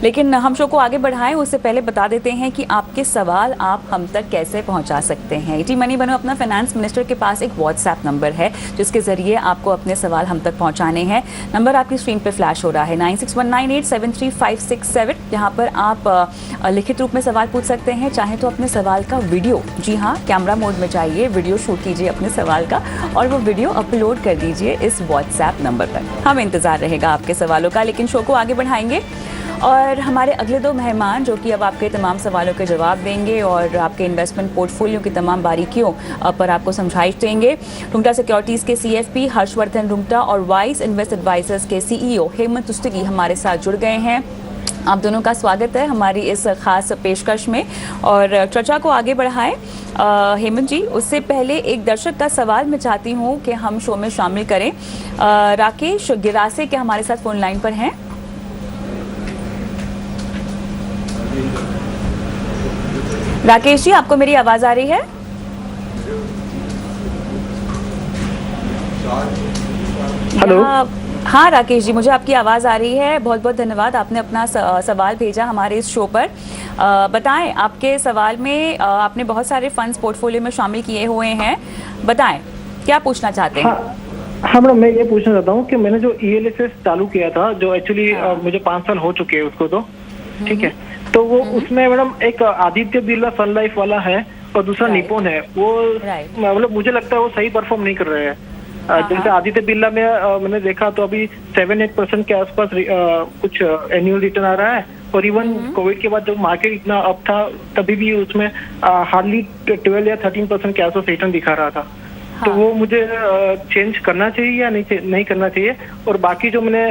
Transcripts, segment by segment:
लेकिन हम शो को आगे बढ़ाएं उससे पहले बता देते हैं कि आपके सवाल आप हम तक कैसे पहुंचा सकते हैं। ईटी मनी बनो अपना फाइनेंस मिनिस्टर के पास एक व्हाट्सएप नंबर है जिसके जरिए आपको अपने सवाल हम तक पहुंचाने हैं। नंबर आपकी स्क्रीन पर फ्लैश हो रहा है 9619873567, जहां पर आप लिखित रूप में सवाल पूछ सकते हैं। चाहे तो अपने सवाल का वीडियो, जी हाँ, कैमरा मोड में चाहिए, वीडियो शूट कीजिए अपने सवाल का और वो वीडियो अपलोड कर दीजिए इस व्हाट्सएप नंबर पर। हम इंतज़ार रहेगा आपके सवालों का। लेकिन शो को आगे बढ़ाएंगे और हमारे अगले दो मेहमान जो कि अब आपके तमाम सवालों के जवाब देंगे और आपके इन्वेस्टमेंट पोर्टफोलियो की तमाम बारीकियों पर आपको समझाइश देंगे। रुंगटा सिक्योरिटीज़ के CFP हर्षवर्धन रुंगटा और वाइस इन्वेस्ट एडवाइजर्स के CEO हेमंत तुष्टिगी हमारे साथ जुड़ गए हैं। आप दोनों का स्वागत है हमारी इस खास पेशकश में। और चर्चा को आगे बढ़ाएं हेमंत जी, उससे पहले एक दर्शक का सवाल मैं चाहती हूं कि हम शो में शामिल करें। राकेश गिरासे के हमारे साथ फोन लाइन पर हैं। राकेश जी, आपको मेरी आवाज आ रही है? हेलो। हाँ राकेश जी, मुझे आपकी आवाज़ आ रही है। बहुत बहुत धन्यवाद, आपने अपना सवाल भेजा हमारे इस शो पर। बताएं, आपके सवाल में आपने बहुत सारे फंड्स पोर्टफोलियो में शामिल किए हुए हैं। बताएं क्या पूछना चाहते हैं? हाँ मैडम, मैं ये पूछना चाहता हूँ कि मैंने जो ELSS चालू किया था, जो एक्चुअली मुझे 5 साल हो चुके हैं उसको, तो ठीक है, तो वो उसमें मैडम एक आदित्य बिरला सन लाइफ वाला है और दूसरा निप्पॉन है। वो मतलब मुझे लगता है वो सही परफॉर्म नहीं कर रहे हैं। जैसे आदित्य बिरला में मैंने देखा तो अभी 7-8% के आसपास कुछ एनुअल रिटर्न आ रहा है और इवन कोविड के बाद जब मार्केट इतना अप था तभी भी उसमें हार्डली 12 या 13% के आसपास रिटर्न दिखा रहा था। तो वो मुझे चेंज करना चाहिए या नहीं करना चाहिए? और बाकी जो मैंने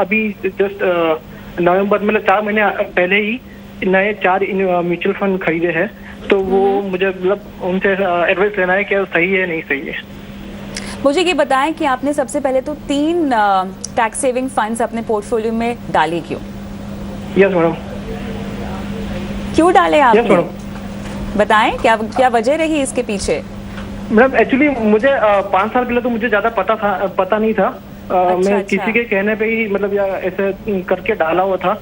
अभी जस्ट नवंबर में 4 महीने पहले ही नए 4 म्यूचुअल फंड खरीदे हैं, तो वो मुझे मतलब उनसे एडवाइस लेना है कि सही है नहीं सही है। मुझे ये बताएं कि आपने सबसे पहले तो 3 टैक्स सेविंग फंड्स अपने पोर्टफोलियो में डाले क्यों? Yes madam. क्यों डाले आपने? Yes madam. बताएं क्या वजह रही इसके पीछे? मैडम एक्चुअली मुझे 5 साल पहले तो मुझे ज्यादा पता नहीं था। मैं किसी के कहने पे ही मतलब या ऐसे करके डाला हुआ था।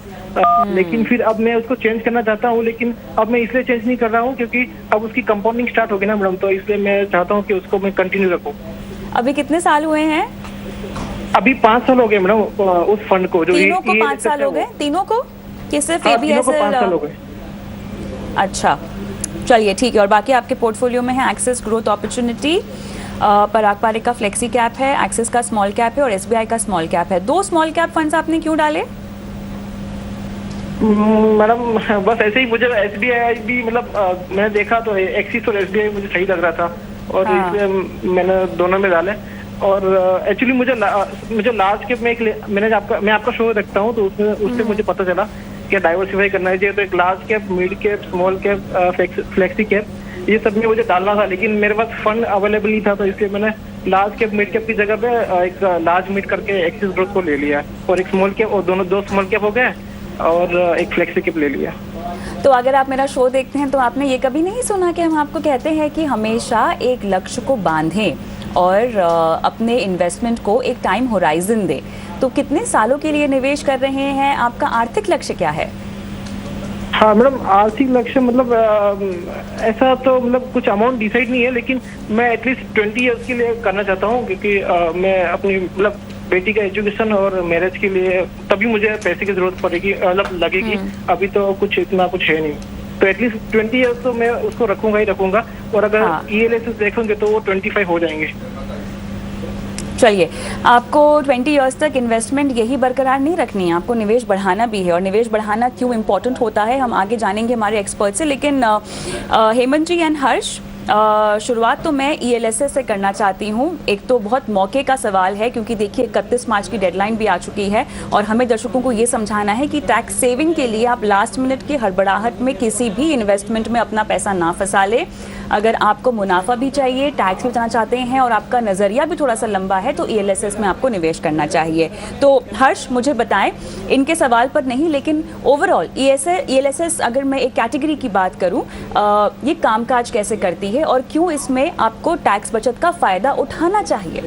लेकिन फिर अब मैं उसको चेंज करना चाहता हूँ, लेकिन अब मैं इसलिए चेंज नहीं कर रहा हूँ क्योंकि अब उसकी कंपाउंडिंग स्टार्ट होगी ना मैडम, तो इसलिए मैं चाहता हूँ कि उसको मैं कंटिन्यू रखूँ। अभी कितने साल हुए हैं? अभी 5 साल हो गए मैडम उस फंड को। जो तीनों को 5 साल हो गए? तीनों को कि सिर्फ ABSL? 5 साल हो गए। अच्छा, चलिए ठीक है। और बाकी आपके पोर्टफोलियो में है एक्सिस ग्रोथ अपॉर्चुनिटी, पराग पारिक का फ्लेक्सी कैप है, एक्सिस का स्मॉल कैप है और SBI का स्मॉल कैप है। 2 स्मॉल कैप फंड्स आपने क्यों डाले? मैडम बस ऐसे ही मुझे SBI भी मतलब मैंने देखा तो एक्सिस और SBI मुझे सही लग रहा था और इसलिए मैंने दोनों में डाले। और एक्चुअली मुझे लार्ज कैप में मैं आपका शो देखता हूँ तो उससे मुझे पता चला कि डाइवर्सिफाई करना चाहिए। तो एक large cap, mid cap, small cap, flexi cap, ये सब में मुझे डालना था, लेकिन मेरे पास फंड अवेलेबल नहीं था, तो इसलिए मैंने लार्ज कैप मिड कैप की जगह पे एक लार्ज मिड करके एक्सिस ग्रोथ को ले लिया और एक स्मॉल कैप, और दो स्मॉल कैप हो गए और एक फ्लेक्सी कैप ले लिया। तो अगर आप मेरा शो देखते हैं तो आपने ये कभी नहीं सुना कि हम आपको कहते हैं कि हमेशा एक लक्ष्य को बांधें और अपने इन्वेस्टमेंट को एक टाइम होराइजन दें। तो कितने सालों के लिए निवेश कर रहे हैं? आपका आर्थिक लक्ष्य क्या है? हाँ मैडम, आर्थिक लक्ष्य मतलब ऐसा तो मतलब कुछ अमाउंट डिसाइड नहीं है, लेकिन मैं एटलीस्ट 20 ईयर्स के लिए करना चाहता हूँ क्योंकि मैं अपनी मतलब बेटी का एजुकेशन और मैरिज के लिए तभी मुझे पैसे की जरूरत पड़ेगी, मतलब लगेगी। अभी तो कुछ इतना कुछ है नहीं, तो एटलीस्ट 20 ईयर्स तो मैं उसको रखूंगा ही रखूंगा। और अगर ELSS देखेंगे तो वो 25 हो जाएंगे। चलिए, आपको 20 इयर्स तक इन्वेस्टमेंट यही बरकरार नहीं रखनी है, आपको निवेश बढ़ाना भी है। और निवेश बढ़ाना क्यों इम्पोर्टेंट होता है हम आगे जानेंगे हमारे एक्सपर्ट से। लेकिन हेमंत जी एंड हर्ष, शुरुआत तो मैं ELSS से करना चाहती हूँ। एक तो बहुत मौके का सवाल है क्योंकि देखिए 31 मार्च की डेडलाइन भी आ चुकी है और हमें दर्शकों को ये समझाना है कि टैक्स सेविंग के लिए आप लास्ट मिनट की हड़बड़ाहट में किसी भी इन्वेस्टमेंट में अपना पैसा ना फंसा ले। अगर आपको मुनाफा भी चाहिए, टैक्स भी बचाना चाहते हैं और आपका नज़रिया भी थोड़ा सा लंबा है तो ELSS में आपको निवेश करना चाहिए। तो हर्ष, मुझे बताएं, इनके सवाल पर नहीं लेकिन ओवरऑल ELSS अगर मैं एक कैटेगरी की बात करूं, ये कामकाज कैसे करती है और क्यों इसमें आपको टैक्स बचत का फ़ायदा उठाना चाहिए?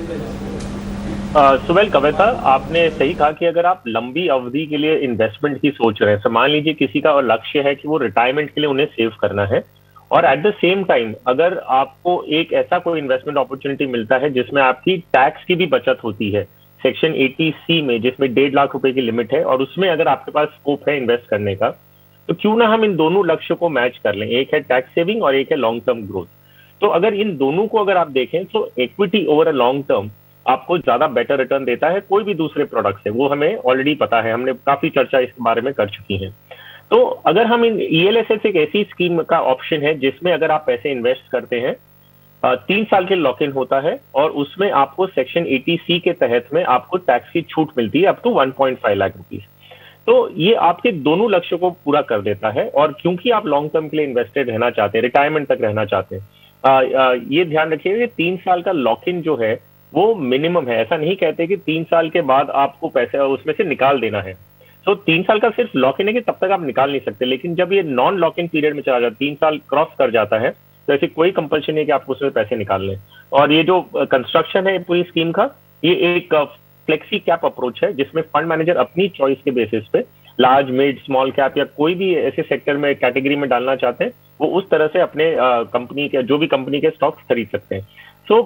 सुवेल कविता, आपने सही कहा कि अगर आप लंबी अवधि के लिए इन्वेस्टमेंट की सोच रहे हैं, तो मान लीजिए किसी का और लक्ष्य है कि वो रिटायरमेंट के लिए उन्हें सेव करना है, और एट द सेम टाइम अगर आपको एक ऐसा कोई इन्वेस्टमेंट अपॉर्चुनिटी मिलता है जिसमें आपकी टैक्स की भी बचत होती है सेक्शन 80C में, जिसमें 1.5 लाख रुपए की लिमिट है, और उसमें अगर आपके पास स्कोप है इन्वेस्ट करने का, तो क्यों ना हम इन दोनों लक्ष्य को मैच कर लें। एक है टैक्स सेविंग और एक है लॉन्ग टर्म ग्रोथ। तो अगर इन दोनों को अगर आप देखें तो equity over a long term आपको ज्यादा बेटर रिटर्न देता है कोई भी दूसरे प्रोडक्ट से, वो हमें ऑलरेडी पता है, हमने काफी चर्चा इस बारे में कर चुकी है। तो अगर हम इन ELSS एक ऐसी स्कीम का ऑप्शन है जिसमें अगर आप पैसे इन्वेस्ट करते हैं, 3 साल के लॉक इन होता है, और उसमें आपको सेक्शन 80C के तहत में आपको टैक्स की छूट मिलती है अप टू 1.5 लाख रुपीज। तो ये आपके दोनों लक्ष्यों को पूरा कर देता है, और क्योंकि आप लॉन्ग टर्म के लिए इन्वेस्टेड रहना चाहते हैं, रिटायरमेंट तक रहना चाहते हैं, ये ध्यान रखिए कि 3 साल का लॉक इन जो है वो मिनिमम है। ऐसा नहीं कहते कि 3 साल के बाद आपको पैसे उसमें से निकाल देना है। तो 3 साल का सिर्फ लॉक इन है कि तब तक आप निकाल नहीं सकते, लेकिन जब ये नॉन लॉक इन पीरियड में चला जाता है, 3 साल क्रॉस कर जाता है, तो ऐसी कोई कंपल्शन नहीं है कि आपको उसमें पैसे निकाल लें। और ये जो कंस्ट्रक्शन है पूरी स्कीम का, ये एक फ्लेक्सी कैप अप्रोच है जिसमें फंड मैनेजर अपनी चॉइस के बेसिस पे लार्ज, मिड, स्मॉल कैप या कोई भी ऐसे सेक्टर में, कैटेगरी में डालना चाहते हैं, वो उस तरह से अपने कंपनी के, जो भी कंपनी के स्टॉक्स खरीद सकते हैं। So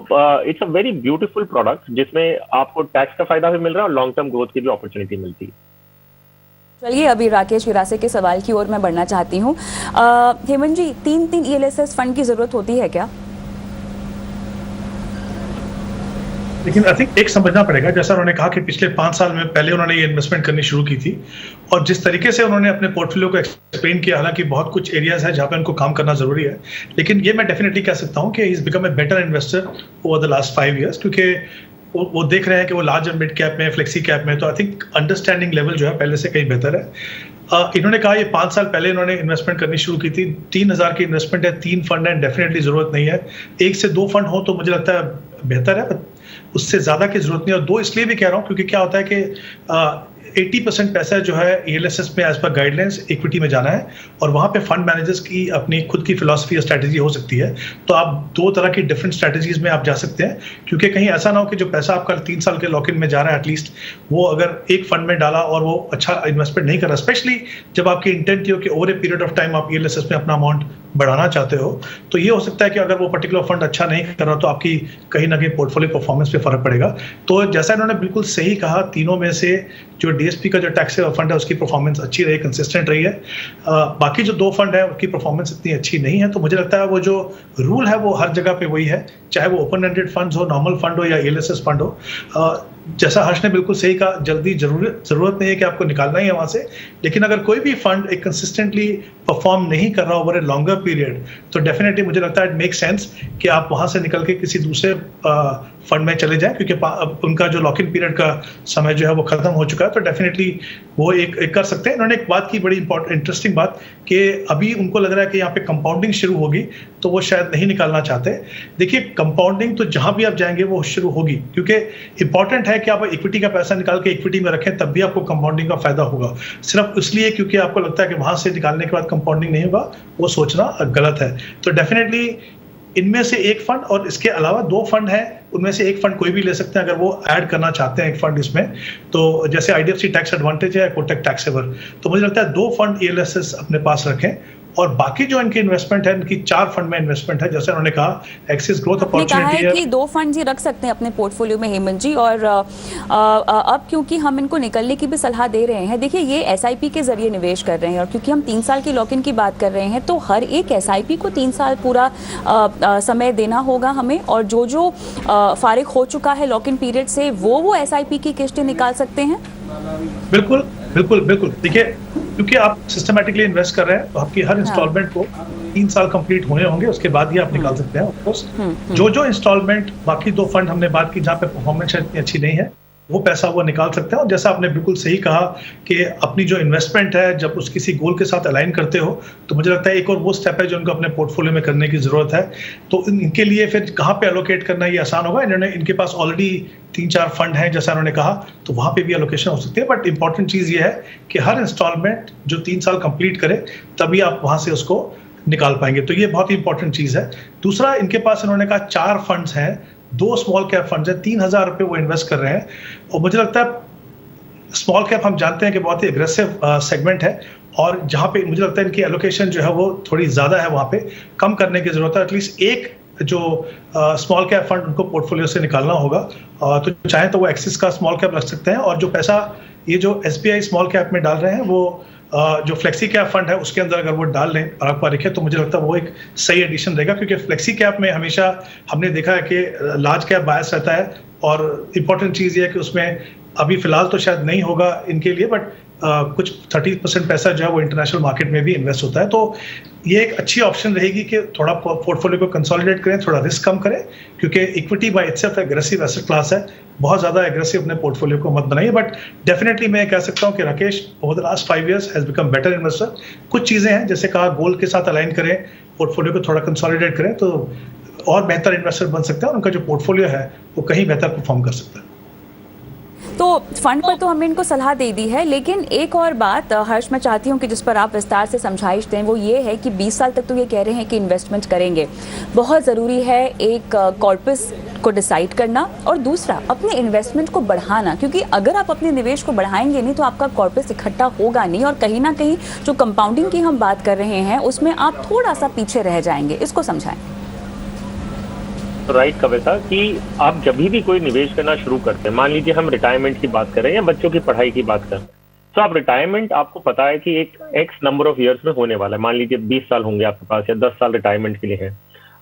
it's a very beautiful product जिसमें आपको टैक्स का फायदा भी मिल रहा है और लॉन्ग टर्म ग्रोथ की भी अपॉर्चुनिटी मिलती है। चलिए, अभी राकेश विरासे के सवाल की ओर मैं बढ़ना चाहती हूँ। हेमंत जी, 3 ELSS फंड की जरूरत होती है क्या? लेकिन आई थिंक एक समझना पड़ेगा, जैसा उन्होंने कहा कि पिछले 5 साल में पहले उन्होंने ये इन्वेस्टमेंट करनी शुरू की थी, और जिस तरीके से उन्होंने अपने पोर्टफोलियो को एक्सप्लेन किया, हालांकि बहुत कुछ एरियाज है जहाँ पे उनको काम करना जरूरी है, लेकिन ये मैं डेफिनेटली कह सकता हूँ कि he is become a better investor over the last 5 years, क्योंकि वो देख रहे हैं कि वो लार्ज और मिड कैप में, फ्लेक्सी कैप में, तो आई थिंक अंडरस्टैंडिंग लेवल जो है पहले से कहीं बेहतर है। इन्होंने कहा ये 5 साल पहले इन्होंने इन्वेस्टमेंट करनी शुरू की थी, 3000 की इन्वेस्टमेंट है, 3 फंड है, डेफिनेटली जरूरत नहीं है। 1 से 2 फंड हो तो मुझे लगता है बेहतर है, उससे ज्यादा की जरूरत नहीं है। और 2 इसलिए भी कह रहा हूँ क्योंकि क्या होता है कि 80% पैसा जो है ELSS में एज पर गाइडलाइंस इक्विटी में जाना है, और वहाँ पे फंड मैनेजर्स की अपनी खुद की फिलॉसफी या स्ट्रैटेजी हो सकती है। तो आप 2 तरह की डिफरेंट स्ट्रैटेजीज में आप जा सकते हैं, क्योंकि कहीं ऐसा ना हो कि जो पैसा आपका 3 साल के लॉक इन में जा रहा है एटलीस्ट, वो अगर एक फंड में डाला और वो अच्छा इन्वेस्टमेंट नहीं कर रहा, स्पेशली जब आपकी इंटेंट हो कि over a period of time आप ELSS में अपना अमाउंट बढ़ाना चाहते हो, तो ये हो सकता है कि अगर वो पर्टिकुलर फंड अच्छा नहीं कर रहा तो आपकी कहीं ना कहीं पोर्टफोलियो परफॉर्मेंस पे फर्क पड़ेगा। तो जैसा इन्होंने बिल्कुल सही कहा, तीनों में से जो DSP का जो टैक्स फंड है उसकी परफॉर्मेंस अच्छी रही, कंसिस्टेंट रही है। बाकी जो 2 फंड है उनकी परफॉर्मेंस इतनी अच्छी नहीं है। तो मुझे लगता है वो जो रूल है वो हर जगह पे वही है, चाहे वो ओपन एंडेड फंड्स हो, नॉर्मल फंड हो या ELSS फंड हो। जैसा हर्ष ने बिल्कुल सही कहा, जल्दी जरूरत नहीं है कि आपको निकालना ही है वहां से, लेकिन अगर कोई भी फंड एक कंसिस्टेंटली परफॉर्म नहीं कर रहा ओवर ए लॉन्गर पीरियड, तो डेफिनेटली मुझे लगता है इट मेक सेंस कि आप वहां से निकल के किसी दूसरे फंड में चले जाएं, क्योंकि उनका जो लॉक इन पीरियड का समय जो है वो खत्म हो चुका है। तो डेफिनेटली वो एक कर सकते हैं। इन्होंने एक बात की, बड़ी इंटरेस्टिंग बात, कि अभी उनको लग रहा है कि यहाँ पे कंपाउंडिंग शुरू होगी, तो वो शायद नहीं निकालना चाहते। देखिए, कंपाउंडिंग तो जहां भी आप जाएंगे वो शुरू होगी, क्योंकि इंपॉर्टेंट है कि आप इक्विटी का पैसा निकाल के इक्विटी में रखें, तब भी आपको कंपाउंडिंग का फायदा होगा। सिर्फ इसलिए क्योंकि आपको लगता है कि वहां से निकालने के बाद कंपाउंडिंग नहीं होगा, वो सोचना गलत है। तो डेफिनेटली इनमें से एक फंड, और इसके अलावा 2 फंड है, उनमें से एक फंड कोई भी ले सकते हैं अगर वो ऐड करना चाहते हैं एक फंड इसमें। तो जैसे IDFC टैक्स एडवांटेज है, कोटक टैक्स सेवर, तो मुझे लगता है 2 फंड ELSS अपने पास रखें, और बाकी जो इनकी इन्वेस्टमेंट है, इनकी 4 फंड में इन्वेस्टमेंट है। जैसे उन्होंने कहा, एक्सिस ग्रोथ अपॉर्चुनिटी है कि 2 फंड ही रख सकते हैं अपने पोर्टफोलियो में हेमंत जी, और अब क्योंकि हम इनको निकलने की भी सलाह दे रहे हैं, देखिए ये SIP के जरिए निवेश कर रहे हैं, और क्योंकि हम 3 साल की लॉक इन की बात कर रहे हैं, तो हर एक SIP को 3 साल पूरा समय देना होगा हमें, और जो फारिग हो चुका है लॉक इन पीरियड से, वो SIP की किस्तें निकाल सकते हैं। बिल्कुल बिल्कुल बिल्कुल। देखिए, क्योंकि आप सिस्टमैटिकली इन्वेस्ट कर रहे हैं, तो आपकी हर इंस्टॉलमेंट को 3 साल कंप्लीट होने होंगे, उसके बाद ही आप निकाल सकते हैं। ऑफ कोर्स जो इंस्टॉलमेंट, बाकी 2 फंड हमने बात की जहाँ पे परफॉर्मेंस इतनी अच्छी नहीं है, वो पैसा वो निकाल सकते हैं। और जैसा आपने बिल्कुल सही कहा कि अपनी जो इन्वेस्टमेंट है, जब उस किसी गोल के साथ अलाइन करते हो, तो मुझे लगता है एक और वो स्टेप है जो उनको अपने पोर्टफोलियो में करने की जरूरत है। तो इनके लिए फिर कहाँ पे एलोकेट करना ये आसान होगा। इनके पास ऑलरेडी 3-4 फंड हैं, जैसा उन्होंने कहा, तो वहाँ पे भी एलोकेशन हो सकती है। बट इंपॉर्टेंट चीज़ ये है कि हर इंस्टॉलमेंट जो 3 साल कंप्लीट करे, तभी आप वहाँ से उसको निकाल पाएंगे। तो ये बहुत ही इंपॉर्टेंट चीज़ है। दूसरा, इनके पास इन्होंने कहा 4 फंड्स हैं 2 स्मॉल कैप फंड है, 3,000 रुपये वो इन्वेस्ट कर रहे हैं। और मुझे लगता है स्मॉल कैप हम जानते हैं कि बहुत ही एग्रेसिव सेगमेंट है, और जहाँ पे मुझे लगता है इनकी एलोकेशन जो है वो थोड़ी ज़्यादा है, वहाँ पे कम करने की ज़रूरत है। एटलीस्ट एक जो स्मॉल कैप फंड उनको पोर्टफोलियो से निकालना होगा, तो चाहे तो वो एक्सिस का स्मॉल कैप रख सकते हैं, और जो पैसा ये जो SBI स्मॉल कैप में डाल रहे हैं वो जो फ्लेक्सी कैप फंड है उसके अंदर अगर वो डाल लें पराग पारिख है, तो मुझे लगता है वो एक सही एडिशन रहेगा। क्योंकि फ्लेक्सी कैप में हमेशा हमने देखा है कि लार्ज कैप बायस रहता है, और इम्पोर्टेंट चीज़ ये है कि उसमें अभी फिलहाल तो शायद नहीं होगा इनके लिए, बट कुछ 30% पैसा जो है वो इंटरनेशनल मार्केट में भी इन्वेस्ट होता है। तो ये एक अच्छी ऑप्शन रहेगी कि थोड़ा पोर्टफोलियो को कंसोलिडेट करें, थोड़ा रिस्क कम करें, क्योंकि equity by itself aggressive asset class है। बहुत ज़्यादा एग्रेसिव अपने पोर्टफोलियो को मत बनाइए, बट डेफिनेटली मैं कह सकता हूँ कि Rakesh over the last 5 years has become better investor. कुछ चीज़ें हैं, जैसे कहा, गोल्ड के साथ अलाइन करें, पोर्टफोलियो को थोड़ा कंसोलिडेट करें, तो और बेहतर इन्वेस्टर बन सकते हैं, और उनका जो पोर्टफोलियो है वो कहीं बेहतर परफॉर्म कर सकता है। तो फंड पर तो हमने इनको सलाह दे दी है, लेकिन एक और बात हर्ष मैं चाहती हूँ कि जिस पर आप विस्तार से समझाइश दें, वो ये है कि 20 साल तक तो ये कह रहे हैं कि इन्वेस्टमेंट करेंगे। बहुत ज़रूरी है एक कॉर्पस को डिसाइड करना, और दूसरा अपने इन्वेस्टमेंट को बढ़ाना, क्योंकि अगर आप अपने निवेश को बढ़ाएंगे नहीं तो आपका कॉर्पस इकट्ठा होगा नहीं, और कहीं ना कहीं जो कंपाउंडिंग की हम बात कर रहे हैं उसमें आप थोड़ा सा पीछे रह जाएंगे। इसको समझाएं। राइट कविता, कि आप जब भी कोई निवेश करना शुरू करते हैं, मान लीजिए हम रिटायरमेंट की बात करें या बच्चों की पढ़ाई की बात करें, तो आप रिटायरमेंट आपको पता है कि एक एक्स नंबर ऑफ इयर्स में होने वाला है। मान लीजिए 20 साल होंगे आपके पास, या 10 साल रिटायरमेंट के लिए है।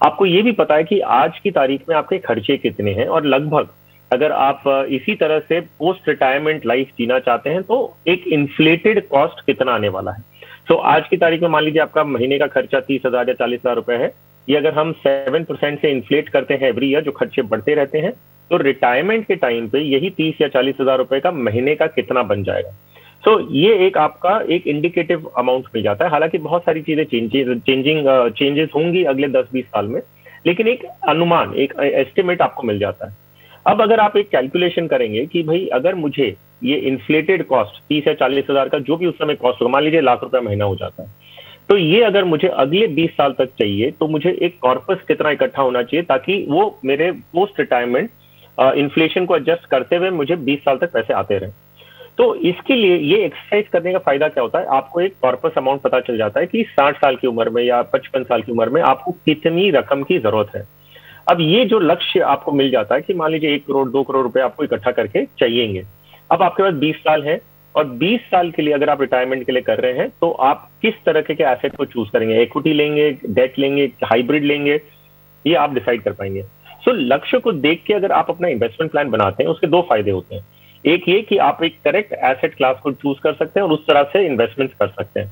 आपको ये भी पता है कि आज की तारीख में आपके खर्चे कितने हैं, और लगभग अगर आप इसी तरह से पोस्ट रिटायरमेंट लाइफ जीना चाहते हैं तो एक इन्फ्लेटेड कॉस्ट कितना आने वाला है। तो आज की तारीख में मान लीजिए आपका महीने का खर्चा 30,000 या 40,000 रुपए है, ये अगर हम 7% से इन्फ्लेट करते हैं एवरी ईयर, जो खर्चे बढ़ते रहते हैं, तो रिटायरमेंट के टाइम पे यही 30 या 40,000 रुपए का महीने का कितना बन जाएगा। तो ये एक आपका एक इंडिकेटिव अमाउंट मिल जाता है। हालांकि बहुत सारी चीजें चेंजेस होंगी अगले 10-20 साल में, लेकिन एक अनुमान, एक एस्टिमेट आपको मिल जाता है। अब अगर आप एक कैलकुलेशन करेंगे कि भाई अगर मुझे ये इन्फ्लेटेड कॉस्ट 30 या 40,000 का जो भी उस समय कॉस्ट होगा, मान लीजिए ₹1,00,000 महीना हो जाता है, तो ये अगर मुझे अगले 20 साल तक चाहिए तो मुझे एक कॉर्पस कितना इकट्ठा होना चाहिए ताकि वो मेरे पोस्ट रिटायरमेंट इन्फ्लेशन को एडजस्ट करते हुए मुझे 20 साल तक पैसे आते रहे। तो इसके लिए ये एक्सरसाइज करने का फायदा क्या होता है, आपको एक कॉर्पस अमाउंट पता चल जाता है कि 60 साल की उम्र में या 55 साल की उम्र में आपको कितनी रकम की जरूरत है। अब ये जो लक्ष्य आपको मिल जाता है कि मान लीजिए 1 करोड़ 2 करोड़ रुपए आपको इकट्ठा करके चाहिएंगे। अब आपके पास 20 साल है, और 20 साल के लिए अगर आप रिटायरमेंट के लिए कर रहे हैं तो आप किस तरह के एसेट को चूज करेंगे, इक्विटी लेंगे, डेट लेंगे, हाइब्रिड लेंगे, ये आप डिसाइड कर पाएंगे। सो लक्ष्य को देख के अगर आप अपना इन्वेस्टमेंट प्लान बनाते हैं, उसके 2 फायदे होते हैं। एक ये कि आप एक करेक्ट एसेट क्लास को चूज कर सकते हैं और उस तरह से इन्वेस्टमेंट कर सकते हैं।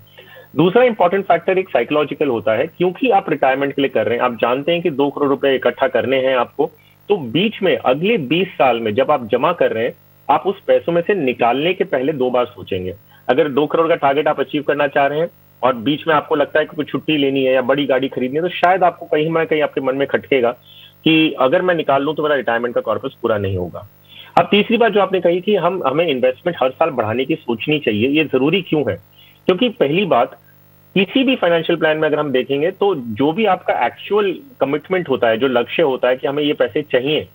दूसरा इंपॉर्टेंट फैक्टर एक साइकोलॉजिकल होता है, क्योंकि आप रिटायरमेंट के लिए कर रहे हैं, आप जानते हैं कि 2 करोड़ रुपए इकट्ठा करने हैं आपको, तो बीच में अगले 20 साल में जब आप जमा कर रहे हैं, आप उस पैसों में से निकालने के पहले 2 बार सोचेंगे। अगर 2 करोड़ का टारगेट आप अचीव करना चाह रहे हैं और बीच में आपको लगता है कि कुछ छुट्टी लेनी है या बड़ी गाड़ी खरीदनी है, तो शायद आपको कहीं ना कहीं आपके मन में खटकेगा कि अगर मैं निकाल लूं तो मेरा रिटायरमेंट का कॉर्पस पूरा नहीं होगा। अब तीसरी बात जो आपने कही कि हमें इन्वेस्टमेंट हर साल बढ़ाने की सोचनी चाहिए, ये जरूरी क्यों है? क्योंकि पहली बात, किसी भी फाइनेंशियल प्लान में अगर हम देखेंगे तो जो भी आपका एक्चुअल कमिटमेंट होता है, जो लक्ष्य होता है कि हमें ये पैसे चाहिए,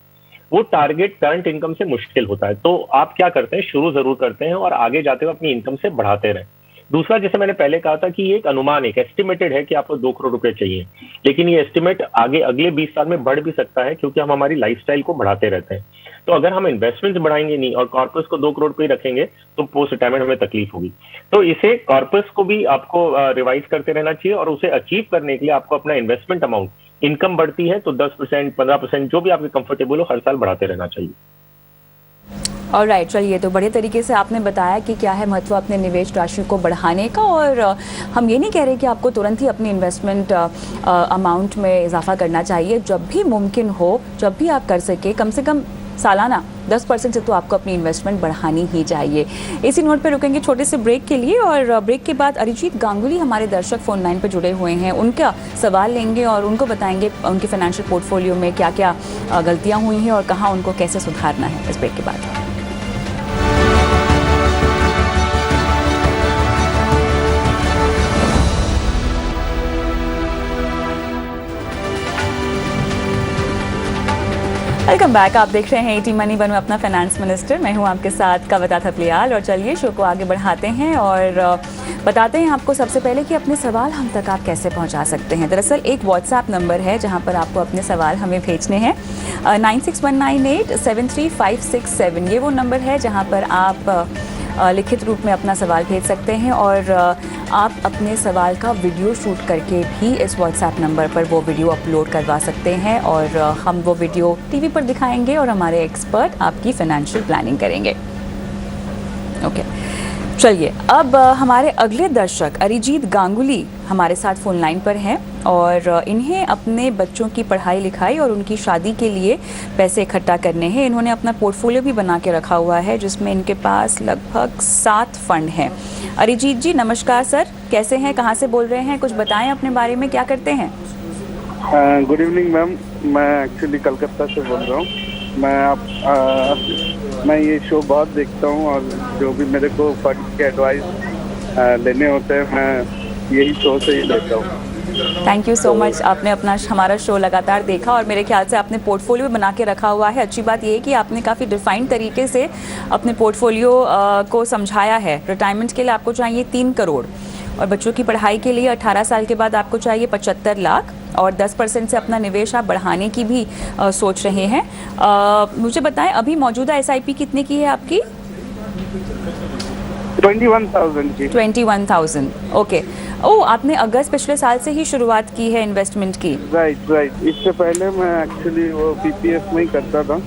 वो टारगेट करंट इनकम से मुश्किल होता है। तो आप क्या करते हैं, शुरू जरूर करते हैं और आगे जाते हुए अपनी इनकम से बढ़ाते रहें। दूसरा, जैसे मैंने पहले कहा था कि ये एक अनुमान, एक एस्टिमेटेड है कि आपको 2 करोड़ रुपए चाहिए, लेकिन ये एस्टिमेट आगे अगले 20 साल में बढ़ भी सकता है क्योंकि हम हमारी लाइफस्टाइल को बढ़ाते रहते हैं। तो अगर हम इन्वेस्टमेंट बढ़ाएंगे नहीं और कॉर्पस को 2 करोड़ पे ही रखेंगे तो पोस्ट रिटायरमेंट हमें तकलीफ होगी। तो इसे कॉर्पस को भी आपको रिवाइज करते रहना चाहिए, और उसे अचीव करने के लिए आपको अपना इन्वेस्टमेंट अमाउंट, इनकम बढ़ती है तो 10%, 15%, जो भी आपके कंफर्टेबल हो, हर साल बढ़ाते रहना चाहिए। और राइट, चलिए, तो बड़े तरीके से आपने बताया कि क्या है महत्व अपने निवेश राशि को बढ़ाने का, और हम ये नहीं कह रहे कि आपको तुरंत ही अपनी इन्वेस्टमेंट अमाउंट में इजाफा करना चाहिए। जब भी मुमकिन हो, जब भी आप कर सके, कम से कम सालाना 10% से तो आपको अपनी इन्वेस्टमेंट बढ़ानी ही चाहिए। इसी नोट पे रुकेंगे छोटे से ब्रेक के लिए, और ब्रेक के बाद अरिजीत गांगुली हमारे दर्शक फोन लाइन पे जुड़े हुए हैं, उनका सवाल लेंगे और उनको बताएंगे उनके फाइनेंशियल पोर्टफोलियो में क्या क्या गलतियां हुई हैं और कहाँ उनको कैसे सुधारना है। इस ब्रेक के बाद वेलकम बैक। आप देख रहे हैं एटी मनी बनूं अपना फाइनेंस मिनिस्टर। मैं हूं आपके साथ कविता थपलियाल और चलिए शो को आगे बढ़ाते हैं और बताते हैं आपको सबसे पहले कि अपने सवाल हम तक आप कैसे पहुंचा सकते हैं। दरअसल एक व्हाट्सएप नंबर है जहां पर आपको अपने सवाल हमें भेजने हैं 9619873567। ये वो नंबर है जहां पर आप लिखित रूप में अपना सवाल भेज सकते हैं और आप अपने सवाल का वीडियो शूट करके भी इस व्हाट्सएप नंबर पर वो वीडियो अपलोड करवा सकते हैं और हम वो वीडियो टीवी पर दिखाएंगे और हमारे एक्सपर्ट आपकी फाइनेंशियल प्लानिंग करेंगे। ओके, चलिए अब हमारे अगले दर्शक अरिजीत गांगुली हमारे साथ फोन लाइन पर हैं और इन्हें अपने बच्चों की पढ़ाई लिखाई और उनकी शादी के लिए पैसे इकट्ठा करने हैं। इन्होंने अपना पोर्टफोलियो भी बना के रखा हुआ है जिसमें इनके पास लगभग 7 फंड हैं। अरिजीत जी नमस्कार सर, कैसे हैं, कहाँ से बोल रहे हैं, कुछ बताएं अपने बारे में, क्या करते हैं? गुड इवनिंग मैम, मैं एक्चुअली कलकत्ता से बोल रहा हूँ। मैं ये शो बहुत देखता हूँ और जो भी मेरे को फंड के एडवाइस लेने होते हैं मैं यही शो से ही लेता हूँ। Thank you so much. आपने अपना हमारा शो लगातार देखा और मेरे ख्याल से आपने पोर्टफोलियो बना के रखा हुआ है। अच्छी बात ये है कि आपने काफ़ी डिफाइंड तरीके से अपने पोर्टफोलियो को समझाया है। रिटायरमेंट के लिए आपको चाहिए 3 करोड़ और बच्चों की पढ़ाई के लिए 18 साल के बाद आपको चाहिए 75 लाख और 10% से अपना निवेश आप बढ़ाने की भी सोच रहे हैं। मुझे बताएं अभी मौजूदा SIP कितने की है आपकी? 21,000 की। 21,000, ओके। ओह, आपने अगस्त पिछले साल से ही शुरुआत की है इन्वेस्टमेंट की? राइट। इससे पहले मैं एक्चुअली वो PPF में ही करता था।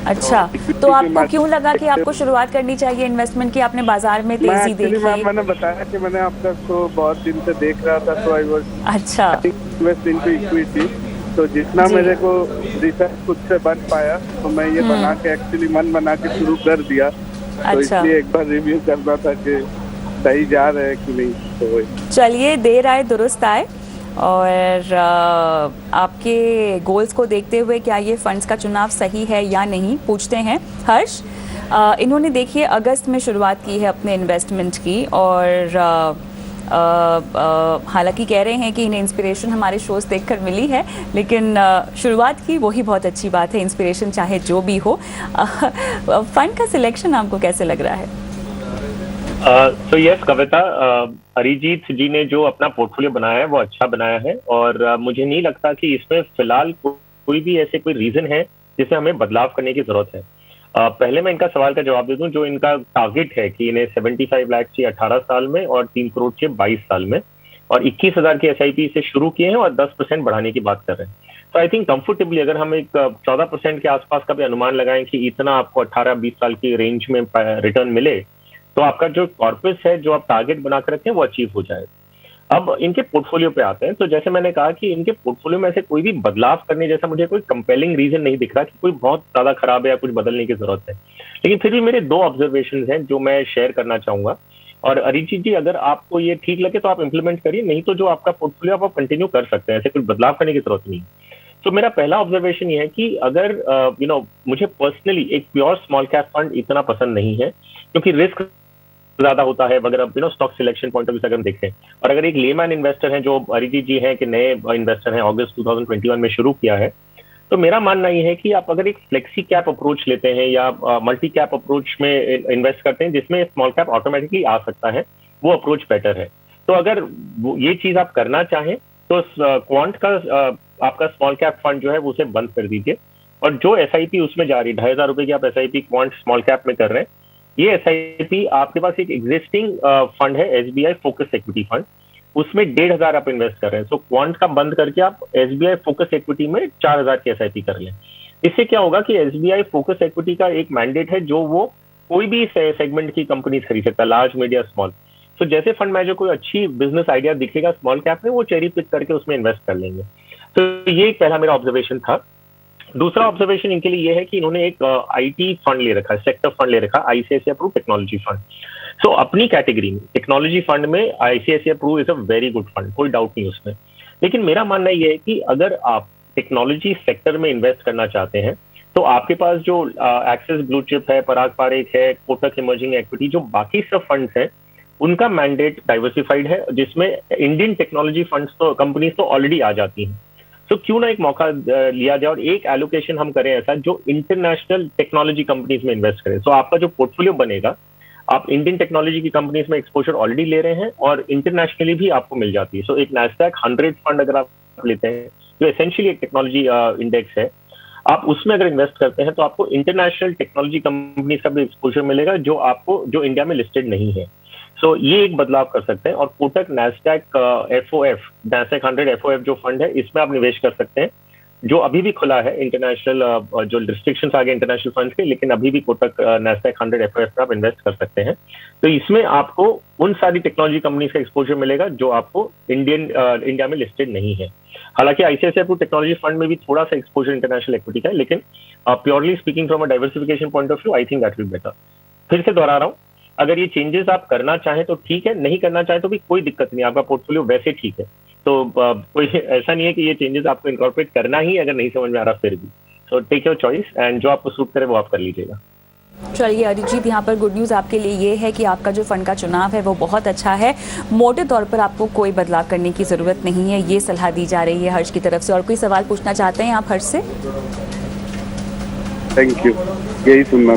अच्छा, तो आपको क्यों लगा कि आपको शुरुआत करनी चाहिए इन्वेस्टमेंट की? आपने बाजार में तेजी देखी? मैंने बताया कि मैंने आपका शो बहुत दिन से देख रहा था तो आई वाज अच्छा इन्वेस्ट इनटू इक्विटी। तो जितना मेरे को रिसर्च खुद से बन पाया तो मैं ये बना के एक्चुअली मन बना के शुरू कर दिया। तो इसलिए एक बार रिव्यू करना था कि सही जा रहे हैं कि नहीं। तो चलिए, देर आए दुरुस्त आए और आपके गोल्स को देखते हुए क्या ये फंड्स का चुनाव सही है या नहीं, पूछते हैं हर्ष। इन्होंने देखिए अगस्त में शुरुआत की है अपने इन्वेस्टमेंट की और हालांकि कह रहे हैं कि इन्हें इंस्पिरेशन हमारे शोज देखकर मिली है, लेकिन शुरुआत की वही बहुत अच्छी बात है। इंस्पिरेशन चाहे जो भी हो। फंड का सिलेक्शन आपको कैसे लग रहा है? तो यस कविता, अरिजीत जी ने जो अपना पोर्टफोलियो बनाया है वो अच्छा बनाया है और मुझे नहीं लगता कि इसमें फिलहाल कोई भी ऐसे कोई रीजन है जिसे हमें बदलाव करने की जरूरत है। पहले मैं इनका सवाल का जवाब दे दूं। जो इनका टारगेट है कि इन्हें 75 लाख चाहिए 18 साल में और 3 करोड़ चाहिए 22 साल में और 21,000 की SIP से शुरू किए हैं और 10% बढ़ाने की बात कर रहे हैं। तो आई थिंक कंफर्टेबली अगर हम एक 14% के आसपास का भी अनुमान लगाएं कि इतना आपको 18-20 साल की रेंज में रिटर्न मिले तो आपका जो कॉर्पस है, जो आप टारगेट बनाकर रखें, वो अचीव हो जाए। अब इनके पोर्टफोलियो पे आते हैं। तो जैसे मैंने कहा कि इनके पोर्टफोलियो में से कोई भी बदलाव करने जैसा मुझे कोई कंपेलिंग रीजन नहीं दिख रहा कि कोई बहुत ज्यादा खराब है या कुछ बदलने की जरूरत है। लेकिन फिर भी मेरे 2 ऑब्जर्वेशन हैं जो मैं शेयर करना चाहूंगा और अरिजीत जी अगर आपको ये ठीक लगे तो आप इंप्लीमेंट करिए, नहीं तो जो आपका पोर्टफोलियो आप कंटिन्यू कर सकते हैं, ऐसे कोई बदलाव करने की जरूरत नहीं। तो मेरा पहला ऑब्जर्वेशन ये है कि अगर मुझे पर्सनली एक प्योर स्मॉल कैप फंड इतना पसंद नहीं है क्योंकि रिस्क ज्यादा होता है अगर stock selection point of view से अगर हम देखें। और अगर एक लेमैन इन्वेस्टर है जो अरिजीत जी हैं कि नए इन्वेस्टर हैं, अगस्त 2021 में शुरू किया है, तो मेरा मानना ये है कि आप अगर एक फ्लेक्सी कैप अप्रोच लेते हैं या मल्टी कैप अप्रोच में इन्वेस्ट करते हैं जिसमें स्मॉल कैप ऑटोमेटिकली आ सकता है, वो अप्रोच बेटर है। तो अगर ये चीज आप करना चाहें तो क्वांट का आपका स्मॉल कैप फंड जो है वो उसे बंद कर दीजिए और जो SIP उसमें जा रही है 2,500 रुपए की आप SIP क्वांट स्मॉल कैप में कर रहे हैं, ये SIP आपके पास एक एग्जिस्टिंग फंड है SBI फोकस इक्विटी फंड, उसमें 1,500 आप इन्वेस्ट कर रहे हैं। सो क्वांट का बंद करके आप SBI फोकस इक्विटी में 4,000 की SIP कर लें। इससे क्या होगा कि SBI फोकस इक्विटी का एक मैंडेट है जो वो कोई भी सेगमेंट की कंपनी खरीद सकता है, लार्ज मीडिया स्मॉल। तो जैसे फंड मैनेजर कोई अच्छी बिजनेस आइडिया दिखेगा स्मॉल कैप में, वो चेरी पिक करके उसमें इन्वेस्ट कर लेंगे। तो ये पहला मेरा ऑब्जर्वेशन था। दूसरा ऑब्जर्वेशन इनके लिए ये है कि इन्होंने एक IT फंड ले रखा है, सेक्टर फंड ले रखा है, ICICI Pru टेक्नोलॉजी फंड। सो अपनी कैटेगरी में टेक्नोलॉजी फंड में ICICI Pru is a very good fund, कोई डाउट नहीं उसमें। लेकिन मेरा मानना ये है कि अगर आप टेक्नोलॉजी सेक्टर में इन्वेस्ट करना चाहते हैं तो आपके पास जो एक्सिस ब्लू चिप है, पराग पारेख है, कोटक इमर्जिंग इक्विटी, जो बाकी सब फंड्स हैं उनका मैंडेट डाइवर्सिफाइड है जिसमें इंडियन टेक्नोलॉजी फंड्स तो कंपनीज तो ऑलरेडी आ जाती हैं। तो क्यों ना एक मौका लिया जाए और एक एलोकेशन हम करें ऐसा जो इंटरनेशनल टेक्नोलॉजी कंपनीज में इन्वेस्ट करें। सो आपका जो पोर्टफोलियो बनेगा, आप इंडियन टेक्नोलॉजी की कंपनीज में एक्सपोजर ऑलरेडी ले रहे हैं और इंटरनेशनली भी आपको मिल जाती है। सो एक नैस्डैक 100 फंड अगर आप लेते हैं जो एसेंशियली एक टेक्नोलॉजी इंडेक्स है, आप उसमें अगर इन्वेस्ट करते हैं तो आपको इंटरनेशनल टेक्नोलॉजी कंपनीज का भी एक्सपोजर मिलेगा जो इंडिया में लिस्टेड नहीं है। सो ये एक बदलाव कर सकते हैं। और Kotak Nasdaq FOF, Nasdaq 100 FOF जो फंड है, इसमें आप निवेश कर सकते हैं, जो अभी भी खुला है। इंटरनेशनल जो रिस्ट्रिक्शंस आ गए इंटरनेशनल फंड्स के, लेकिन अभी भी कोटक नैस्डैक 100 FOF में आप इन्वेस्ट कर सकते हैं। तो इसमें आपको उन सारी टेक्नोलॉजी कंपनीज का एक्सपोजर मिलेगा जो आपको इंडिया में लिस्टेड नहीं है। हालांकि ICICI टेक्नोलॉजी फंड में भी थोड़ा सा एक्सपोजर इंटरनेशनल इक्विटी का है, लेकिन purely speaking from a diversification point of view I think that will better. फिर से दोहरा रहा हूँ, अगर ये चेंजेस आप करना चाहें तो ठीक है, नहीं करना चाहें तो भी कोई दिक्कत नहीं, आपका पोर्टफोलियो वैसे ठीक है। तो कोई ऐसा नहीं है कि ये चेंजेस आपको इनकॉर्पोरेट करना ही अगर नहीं समझ में आ रहा फिर भी। So take your choice and जो आपको सूट करे वो आप कर लीजिएगा। चलिए अरिजीत, यहाँ पर गुड न्यूज़ आपके लिए ये है कि आपका जो फंड का चुनाव है वो बहुत अच्छा है। मोटे तौर पर आपको कोई बदलाव करने की ज़रूरत नहीं है, ये सलाह दी जा रही है हर्ष की तरफ से। और कोई सवाल पूछना चाहते हैं आप हर्ष से? थैंक यू, यही सुनना।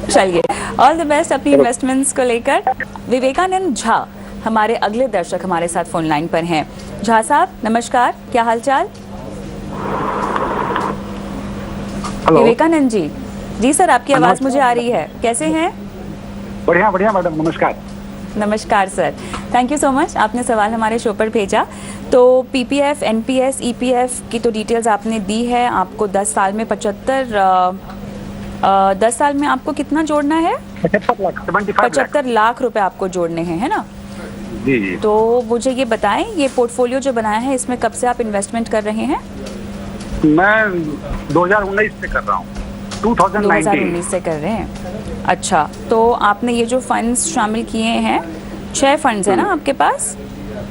चलिए, ऑल द बेस्ट अपनी इन्वेस्टमेंट्स को लेकर। विवेकानंद झा हमारे अगले दर्शक हमारे साथ फोन लाइन पर हैं। झा साहब नमस्कार, क्या हालचाल? विवेकानंद जी, जी सर, आपकी आवाज़ मुझे आ रही है, कैसे हैं? बढ़िया बढ़िया मैडम, नमस्कार। नमस्कार sir, thank you so much, आपने सवाल हमारे शो पर भेजा। तो PPF, NPS, EPF की तो डिटेल्स आपने दी है। आपको 10 साल में 10 साल में आपको कितना जोड़ना है? 75 लाख रुपए आपको जोड़ने हैं, है ना? जी जी। तो मुझे ये बताएं, ये पोर्टफोलियो जो बनाया है इसमें कब से आप इन्वेस्टमेंट कर रहे हैं? मैं 2019 से कर रहा हूँ। 2019 से कर रहे हैं। अच्छा, तो आपने ये जो फंड्स शामिल किए हैं, 6 फंड्स है ना आपके पास?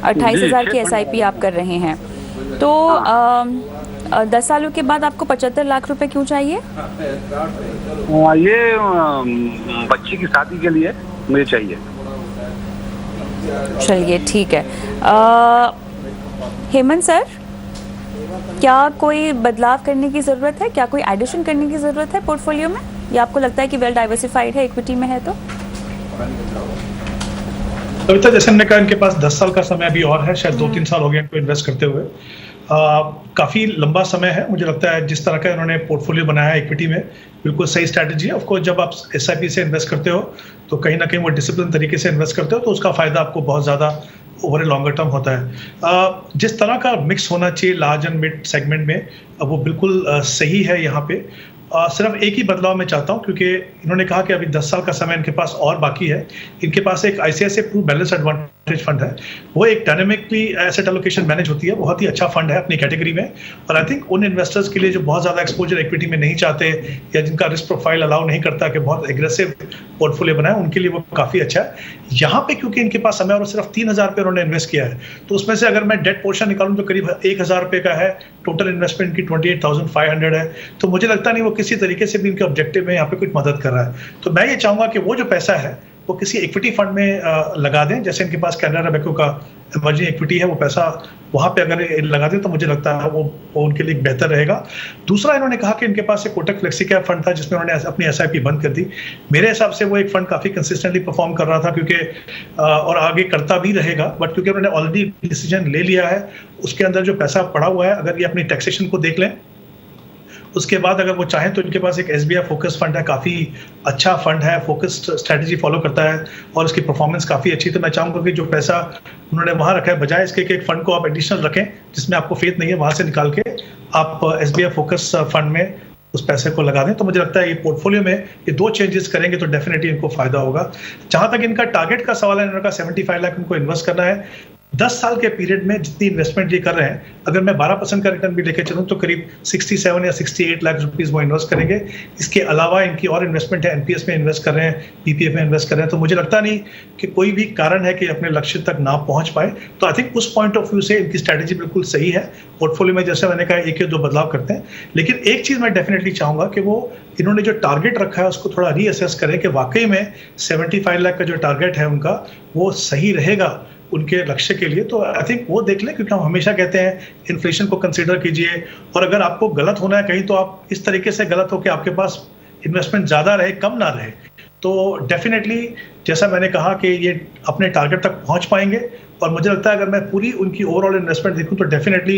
28,000 की SIP आप कर रहे हैं। तो 10 सालों के बाद आपको 75 लाख रुपए क्यों चाहिए? ये बच्ची की शादी के लिए मुझे चाहिए। चलिए ठीक है। हेमंत सर, क्या कोई बदलाव करने की ज़रूरत है? क्या कोई एडिशन करने की ज़रूरत है पोर्टफोलियो में, या आपको लगता है कि वेल डाइवर्सिफाइड है, इक्विटी में है? तो कविता, जैसे हमने कहा, इनके पास 10 साल का समय अभी और है, शायद 2-3 साल हो गए इनको इन्वेस्ट करते हुए। काफ़ी लंबा समय है। मुझे लगता है जिस तरह का इन्होंने पोर्टफोलियो बनाया है इक्विटी में, बिल्कुल सही स्ट्रैटेजी है। ऑफकोर्स जब आप SIP से इन्वेस्ट करते हो तो कहीं ना कहीं वो डिसिप्लिन तरीके से इन्वेस्ट करते हो, तो उसका फ़ायदा आपको बहुत ज़्यादा ओवर ए लॉन्गर टर्म होता है। जिस तरह का मिक्स होना चाहिए लार्ज एंड मिड सेगमेंट में, वो बिल्कुल सही है यहाँ पे। सिर्फ एक ही बदलाव मैं चाहता हूँ, क्योंकि इन्होंने कहा कि अभी 10 साल का समय इनके पास और बाकी है। इनके पास एक ICICI Pru balance advantage fund है, वो एक डायनेमिकली एसेट एलोकेशन मैनेज होती है, बहुत ही अच्छा फंड है अपनी कैटेगरी में। और आई थिंक उन इन्वेस्टर्स के लिए जो बहुत ज़्यादा एक्सपोजर इक्विटी में नहीं चाहते, या जिनका रिस्क प्रोफाइल अलाउ नहीं करता कि बहुत एग्रेसिव पोर्टफोलियो बनाए, उनके लिए वो काफ़ी अच्छा है। यहाँ पे क्योंकि इनके पास समय और सिर्फ 3,000 रुपये उन्होंने इन्वेस्ट किया है, तो उसमें से अगर मैं डेट पोर्शन निकालूँ तो करीब 1,000 रुपये का है। टोटल इन्वेस्टमेंट की 28,500 है। तो मुझे लगता नहीं वो किसी तरीके से भी इनके ऑब्जेक्टिव में यहाँ पे कुछ मदद कर रहा है। तो मैं ये चाहूँगा कि वो जो पैसा है वो किसी इक्विटी फंड में लगा दें। जैसे इनके पास कैनरा बैंक का इमर्जिंग इक्विटी है, वो पैसा वहाँ पे अगर लगा दें तो मुझे लगता है वो उनके लिए बेहतर रहेगा। दूसरा, इन्होंने कहा कि इनके पास एक कोटक फ्लेक्सी कैप फंड था जिसमें उन्होंने अपनी SIP बंद कर दी। मेरे हिसाब से वो एक फंड काफ़ी कंसिस्टेंटली परफॉर्म कर रहा था, क्योंकि और आगे करता भी रहेगा, बट क्योंकि उन्होंने ऑलरेडी डिसीजन ले लिया है, उसके अंदर जो पैसा पड़ा हुआ है, अगर ये अपनी टैक्सेशन को देख लें, उसके बाद अगर वो चाहें तो इनके पास एक SBI फोकस फंड है, काफ़ी अच्छा फंड है, फोकस्ड स्ट्रेटजी फॉलो करता है और उसकी परफॉर्मेंस काफ़ी अच्छी। तो मैं चाहूँगा कि जो पैसा उन्होंने वहाँ रखा है, बजाय इसके कि एक फंड को आप एडिशनल रखें जिसमें आपको फेथ नहीं है, वहाँ से निकाल के आप SBI फोकस फंड में उस पैसे को लगा दें। तो मुझे लगता है ये पोर्टफोलियो में ये 2 चेंजेस करेंगे तो डेफिनेटली इनको फायदा होगा। जहाँ तक इनका टारगेट का सवाल है, इन्होंने कहा 75 लाख इनको इन्वेस्ट करना है। 10 साल के पीरियड में जितनी इन्वेस्टमेंट ये कर रहे हैं, अगर मैं 12% का रिटर्न भी लेके चलूँ तो करीब 67 या 68 लाख रुपीस वो इन्वेस्ट करेंगे। इसके अलावा इनकी और इन्वेस्टमेंट है, NPS में इन्वेस्ट कर रहे हैं, PPF में इन्वेस्ट कर रहे हैं। तो मुझे लगता नहीं कि कोई भी कारण है कि अपने लक्ष्य तक ना पहुंच पाए। तो आई थिंक उस पॉइंट ऑफ व्यू से इनकी स्ट्रैटेजी बिल्कुल सही है। पोर्टफोलियो में जैसे मैंने कहा 1 या 2 बदलाव करते हैं, लेकिन एक चीज़ मैं डेफिनेटली चाहूँगा कि वो इन्होंने जो टारगेट रखा है उसको थोड़ा रीअसेस करें कि वाकई में 75 लाख का जो टारगेट है उनका वो सही रहेगा। उनके लक्ष्य के लिए, तो आई थिंक वो देख लें, क्योंकि हम हमेशा कहते हैं इन्फ्लेशन को कंसीडर कीजिए, और अगर आपको गलत होना है कहीं तो आप इस तरीके से गलत हो कि आपके पास इन्वेस्टमेंट ज़्यादा रहे कम ना रहे। तो डेफिनेटली जैसा मैंने कहा कि ये अपने टारगेट तक पहुंच पाएंगे, और मुझे लगता है अगर मैं पूरी उनकी ओवरऑल इन्वेस्टमेंट देखूं तो डेफिनेटली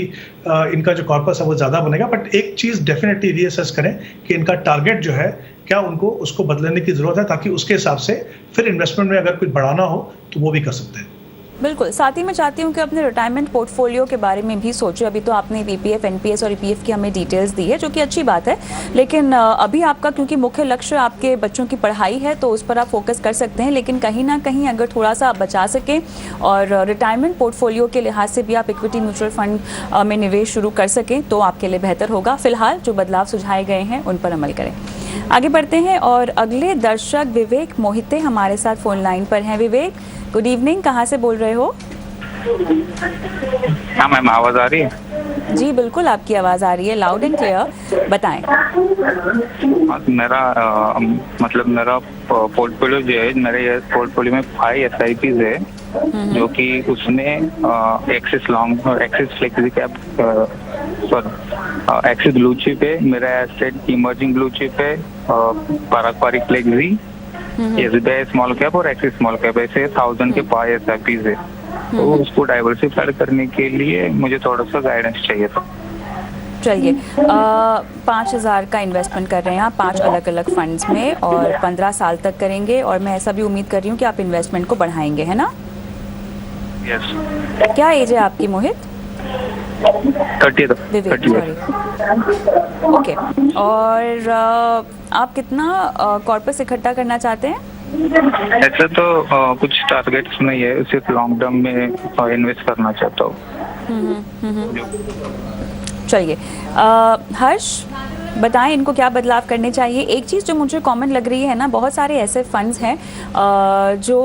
इनका जो कॉर्पस है वो ज़्यादा बनेगा। बट एक चीज़ डेफिनेटली रीअसेस करें कि इनका टारगेट जो है क्या उनको उसको बदलने की ज़रूरत है, ताकि उसके हिसाब से फिर इन्वेस्टमेंट में अगर कुछ बढ़ाना हो तो वो भी कर सकते हैं। बिल्कुल। साथ ही मैं चाहती हूँ कि अपने रिटायरमेंट पोर्टफोलियो के बारे में भी सोचें। अभी तो आपने पीपीएफ, एनपीएस और ईपीएफ की हमें डिटेल्स दी है, जो कि अच्छी बात है, लेकिन अभी आपका क्योंकि मुख्य लक्ष्य आपके बच्चों की पढ़ाई है तो उस पर आप फोकस कर सकते हैं, लेकिन कहीं ना कहीं अगर थोड़ा सा आप बचा सकें और रिटायरमेंट पोर्टफोलियो के लिहाज से भी आप इक्विटी म्यूचुअल फंड में निवेश शुरू कर सकें तो आपके लिए बेहतर होगा। फिलहाल जो बदलाव सुझाए गए हैं उन पर अमल करें। आगे बढ़ते हैं और अगले दर्शक विवेक मोहिते हमारे साथ फोन लाइन पर हैं। विवेक, गुड इवनिंग, कहाँ से बोल रहे हो? हाँ मैम, आवाज़ आ रही है? जी बिल्कुल, आपकी आवाज़ आ रही है, लाउड एंड क्लियर, बताएं। मेरा मतलब मेरा पोर्टफोलियो जो है, मेरे पोर्टफोलियो में 5 SIPs है, जो कि उसमें axis long, axis flexi cap, axis blue chip है, मेरा एसेट इमर्जिंग ब्लू चिप है, पारंपरिक फ्लेक्सी, SBI स्मॉल कैप और एक्सिस स्मॉल कैप, ऐसे 1000 के 5 SIPs है। तो उसको डाइवर्सिफाई करने के लिए मुझे थोड़ा सा गाइडेंस चाहिए था। चलिए, 5000 का इन्वेस्टमेंट कर रहे हैं आप 5 अलग अलग फंड्स में और 15 साल तक करेंगे, और मैं ऐसा भी उम्मीद कर रही हूँ कि आप इन्वेस्टमेंट को बढ़ाएंगे, है ना? यस। क्या एज है आपकी मोहित? 30। ओके। और आप कितना कॉर्पस इकट्ठा करना चाहते हैं? ऐसे तो कुछ टारगेट्स नहीं है, सिर्फ लॉन्ग टर्म में इन्वेस्ट करना चाहता हूँ। चलिए, हर्ष बताएं इनको क्या बदलाव करने चाहिए। एक चीज़ जो मुझे कॉमन लग रही है ना, बहुत सारे ऐसे फंड्स हैं जो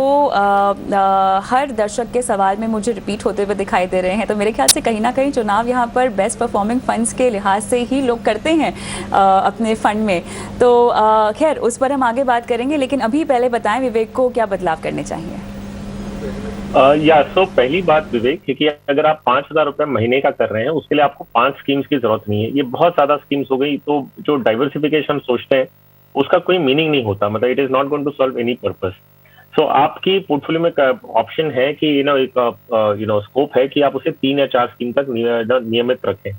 हर दर्शक के सवाल में मुझे रिपीट होते हुए दिखाई दे रहे हैं, तो मेरे ख्याल से कहीं ना कहीं चुनाव यहाँ पर बेस्ट परफॉर्मिंग फंड्स के लिहाज से ही लोग करते हैं अपने फंड में। तो खैर उस पर हम आगे बात करेंगे, लेकिन अभी पहले बताएं विवेक को क्या बदलाव करने चाहिए। सो पहली बात विवेक, क्योंकि अगर आप 5000 रुपए महीने का कर रहे हैं उसके लिए आपको 5 स्कीम्स की जरूरत नहीं है। ये बहुत ज्यादा स्कीम्स हो गई, तो जो डाइवर्सिफिकेशन सोचते हैं उसका कोई मीनिंग नहीं होता, मतलब it is not going to solve any purpose. So आपकी पोर्टफोलियो में ऑप्शन है कि एक स्कोप है कि आप उसे 3 या 4 स्कीम तक नियमित रखें।